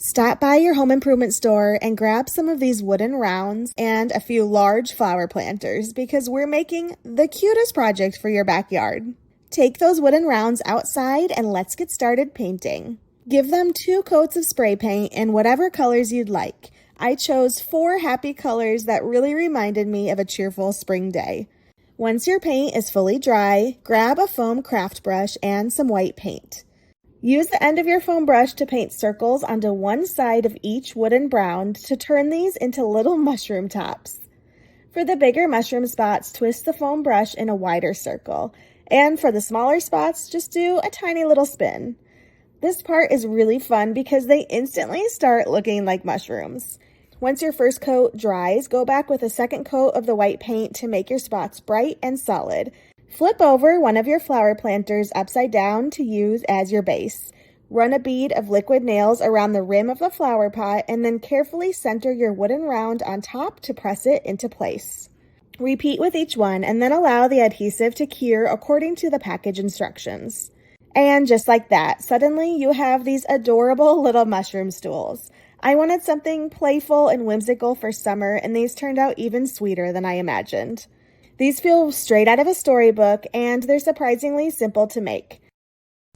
Stop by your home improvement store and grab some of these wooden rounds and a few large flower planters because we're making the cutest project for your backyard. Take those wooden rounds outside and let's get started painting. Give them 2 coats of spray paint in whatever colors you'd like. I chose 4 happy colors that really reminded me of a cheerful spring day. Once your paint is fully dry, grab a foam craft brush and some white paint. Use the end of your foam brush to paint circles onto one side of each wooden round to turn these into little mushroom tops. For the bigger mushroom spots, twist the foam brush in a wider circle. And for the smaller spots, just do a tiny little spin. This part is really fun because they instantly start looking like mushrooms. Once your first coat dries, go back with a second coat of the white paint to make your spots bright and solid. Flip over one of your flower planters upside down to use as your base. Run a bead of liquid nails around the rim of the flower pot and then carefully center your wooden round on top to press it into place. Repeat with each one and then allow the adhesive to cure according to the package instructions. And just like that, suddenly you have these adorable little mushroom stools. I wanted something playful and whimsical for summer, and these turned out even sweeter than I imagined. These feel straight out of a storybook, and they're surprisingly simple to make.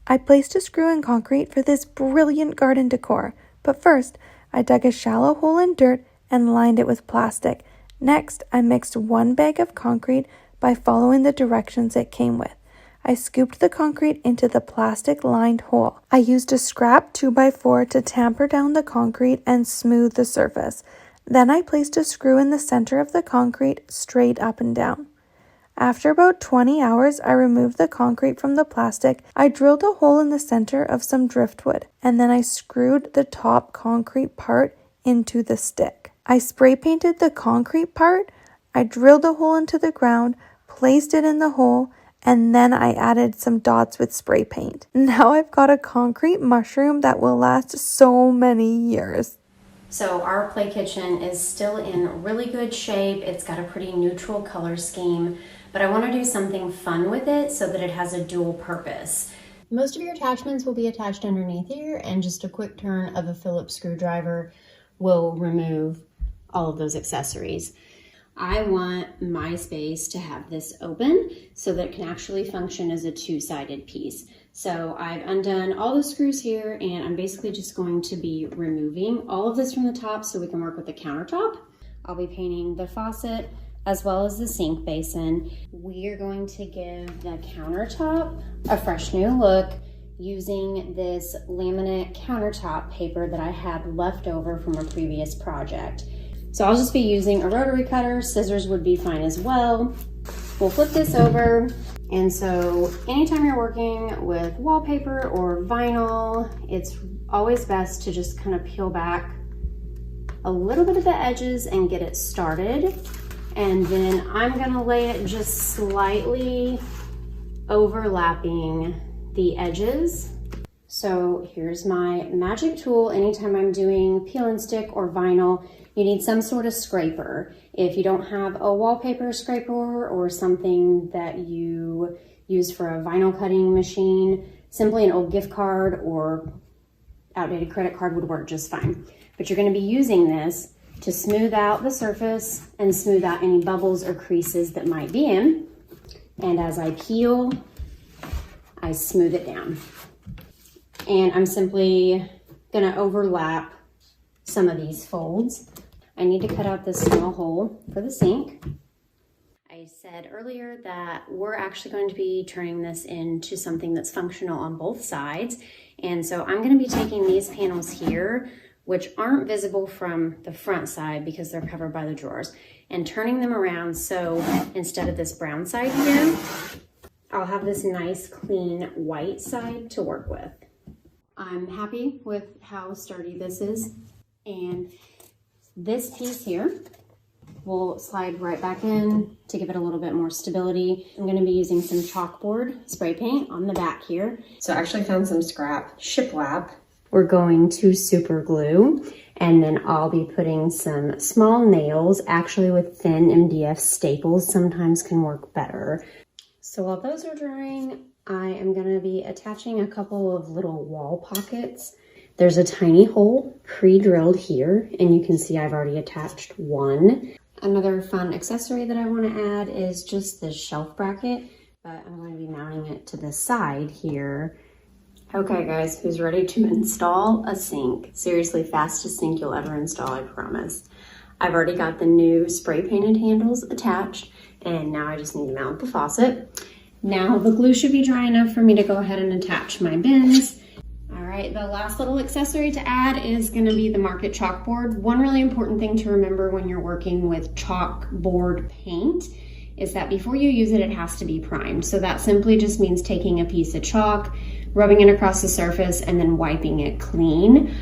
I placed a screw in concrete for this brilliant garden decor, but first, I dug a shallow hole in dirt and lined it with plastic. Next, I mixed 1 bag of concrete by following the directions it came with. I scooped the concrete into the plastic-lined hole. I used a scrap 2x4 to tamper down the concrete and smooth the surface. Then I placed a screw in the center of the concrete straight up and down. After about 20 hours, I removed the concrete from the plastic. I drilled a hole in the center of some driftwood, and then I screwed the top concrete part into the stick. I spray painted the concrete part. I drilled a hole into the ground, placed it in the hole, and then I added some dots with spray paint. Now I've got a concrete mushroom that will last so many years. So our play kitchen is still in really good shape. It's got a pretty neutral color scheme, but I want to do something fun with it so that it has a dual purpose. Most of your attachments will be attached underneath here, and just a quick turn of a Phillips screwdriver will remove all of those accessories. I want my space to have this open so that it can actually function as a 2-sided piece. So I've undone all the screws here, and I'm basically just going to be removing all of this from the top so we can work with the countertop. I'll be painting the faucet as well as the sink basin. We are going to give the countertop a fresh new look using this laminate countertop paper that I had left over from a previous project. So I'll just be using a rotary cutter. Scissors would be fine as well. We'll flip this over. And so anytime you're working with wallpaper or vinyl, it's always best to just kind of peel back a little bit of the edges and get it started. And then I'm gonna lay it just slightly overlapping the edges. So here's my magic tool. Anytime I'm doing peel and stick or vinyl, you need some sort of scraper. If you don't have a wallpaper scraper or something that you use for a vinyl cutting machine, simply an old gift card or outdated credit card would work just fine. But you're going to be using this to smooth out the surface and smooth out any bubbles or creases that might be in. And as I peel, I smooth it down. And I'm simply going to overlap some of these folds. I need to cut out this small hole for the sink. I said earlier that we're actually going to be turning this into something that's functional on both sides. And so I'm going to be taking these panels here, which aren't visible from the front side because they're covered by the drawers, and turning them around so instead of this brown side here, I'll have this nice clean white side to work with. I'm happy with how sturdy this is, and this piece here will slide right back in to give it a little bit more stability. I'm going to be using some chalkboard spray paint on the back here. So I actually found some scrap shiplap. We're going to super glue, and then I'll be putting some small nails, actually with thin MDF staples sometimes can work better. So while those are drying, I am going to be attaching a couple of little wall pockets. There's a tiny hole pre-drilled here, and you can see I've already attached one. Another fun accessory that I want to add is just this shelf bracket, but I'm going to be mounting it to the side here. Okay guys, who's ready to install a sink? Seriously, fastest sink you'll ever install, I promise. I've already got the new spray painted handles attached, and now I just need to mount the faucet. Now the glue should be dry enough for me to go ahead and attach my bins. All right, the last little accessory to add is gonna be the Market chalkboard. One really important thing to remember when you're working with chalkboard paint is that before you use it, it has to be primed. So that simply just means taking a piece of chalk, rubbing it across the surface, and then wiping it clean.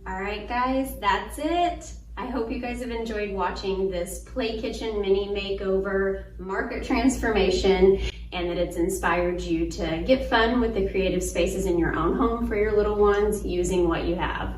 All right, guys, that's it. I hope you guys have enjoyed watching this Play Kitchen mini makeover market transformation, and that it's inspired you to get fun with the creative spaces in your own home for your little ones using what you have.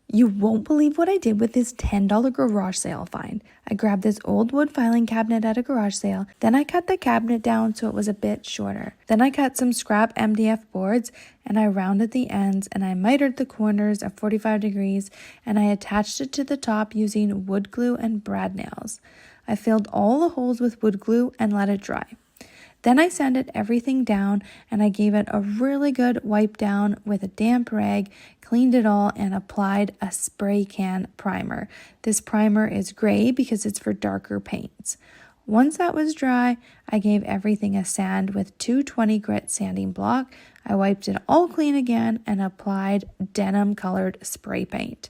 You won't believe what I did with this $10 garage sale find. I grabbed this old wood filing cabinet at a garage sale, then I cut the cabinet down so it was a bit shorter. Then I cut some scrap MDF boards and I rounded the ends and I mitered the corners at 45 degrees and I attached it to the top using wood glue and brad nails. I filled all the holes with wood glue and let it dry. Then I sanded everything down and I gave it a really good wipe down with a damp rag, cleaned it all, and applied a spray can primer. This primer is gray because it's for darker paints. Once that was dry, I gave everything a sand with 220 grit sanding block. I wiped it all clean again and applied denim colored spray paint.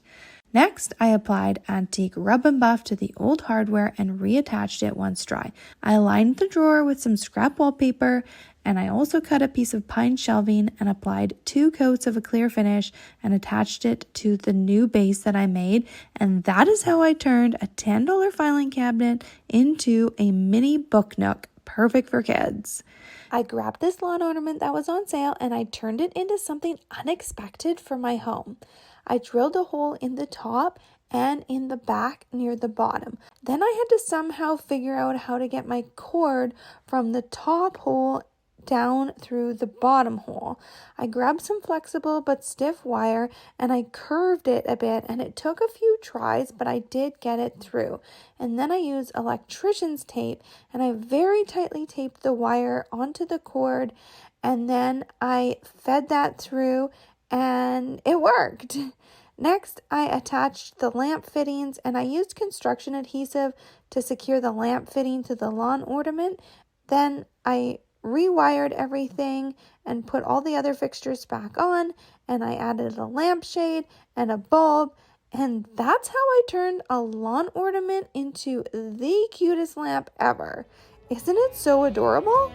Next, I applied antique rub and buff to the old hardware and reattached it once dry. I lined the drawer with some scrap wallpaper, and I also cut a piece of pine shelving and applied 2 coats of a clear finish and attached it to the new base that I made. And that is how I turned a $10 filing cabinet into a mini book nook, perfect for kids. I grabbed this lawn ornament that was on sale and I turned it into something unexpected for my home. I drilled a hole in the top and in the back near the bottom. Then I had to somehow figure out how to get my cord from the top hole down through the bottom hole. I grabbed some flexible but stiff wire and I curved it a bit, and it took a few tries, but I did get it through. And then I used electrician's tape and I very tightly taped the wire onto the cord, and then I fed that through and it worked. Next, I attached the lamp fittings and I used construction adhesive to secure the lamp fitting to the lawn ornament. Then I rewired everything and put all the other fixtures back on, and I added a lampshade and a bulb, and that's how I turned a lawn ornament into the cutest lamp ever. Isn't it so adorable?